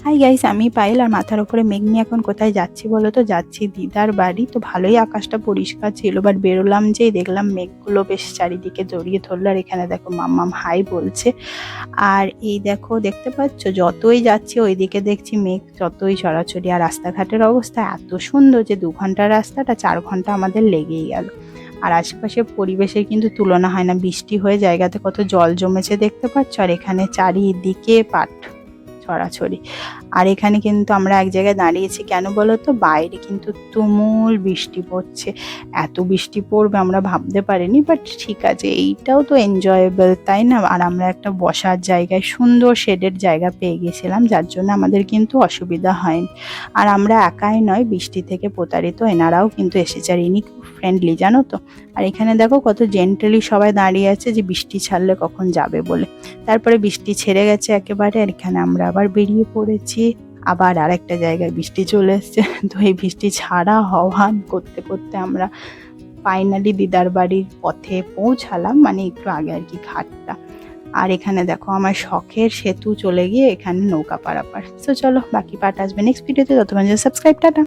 Hi guys, আমি পায়েল আর মাথার উপরে মেঘ নিয়ে এখন কোথায় যাচ্ছি বলো তো? যাচ্ছি দিদার বাড়ি। তো ভালোই আকাশটা পরিষ্কার ছিল, বাট বেরোলাম যেই দেখলাম মেঘগুলো বেশ চারিদিকে জড়িয়ে ধরলো। আর এখানে দেখো মাম্মাম হাই বলছে। আর এই দেখো, দেখতে পাচ্ছ যতই যাচ্ছি ওইদিকে দেখছি মেঘ যতই ছড়াছড়ি। আর রাস্তাঘাটের অবস্থা এত সুন্দর যে 2 ঘন্টার রাস্তাটা 4 ঘন্টা আমাদের লেগেই গেল। আর আশেপাশের পরিবেশের কিন্তু তুলনা হয় না। বৃষ্টি হয়ে জায়গাতে কত জল জমেছে দেখতে পাচ্ছ। আর এখানে চারিদিকে পাট ছড়াছড়ি। আর এখানে কিন্তু আমরা এক জায়গায় দাঁড়িয়েছি কেন বলো তো? বাইরে কিন্তু তুমুল বৃষ্টি পড়ছে। এত বৃষ্টি পড়বে আমরা ভাবতে পারিনি, বাট ঠিক আছে, এইটাও তো এনজয়েবল, তাই না? আর আমরা একটা বসার জায়গায় সুন্দর শেডের জায়গা পেয়ে গেছিলাম, যার জন্য আমাদের কিন্তু অসুবিধা হয়নি। আর আমরা একাই নয়, বৃষ্টি থেকে প্রতারিত এনারাও কিন্তু এসেছে। আর ইনি খুব ফ্রেন্ডলি, জানো তো। আর এখানে দেখো কত জেন্টালি সবাই দাঁড়িয়ে আছে যে বৃষ্টি ছাড়লে কখন যাবে বলে। তারপরে বৃষ্টি ছেড়ে গেছে একেবারে। আর এখানে আমরা আবার বেরিয়ে পড়েছি। আবার আরেকটা জায়গায় বৃষ্টি চলে এসছে। তো এই বৃষ্টি ছাড়া হওয়া করতে করতে আমরা ফাইনালি দিদার বাড়ির পথে পৌঁছালাম, মানে একটু আগে আর কি, ঘাটটা। আর এখানে দেখো আমার শখের সেতু চলে গিয়ে এখানে নৌকা পারাপার। তো চলো, বাকি পার্ট আসবে নেক্সট ভিডিওতে। ততক্ষণ সাবস্ক্রাইব, টাটা।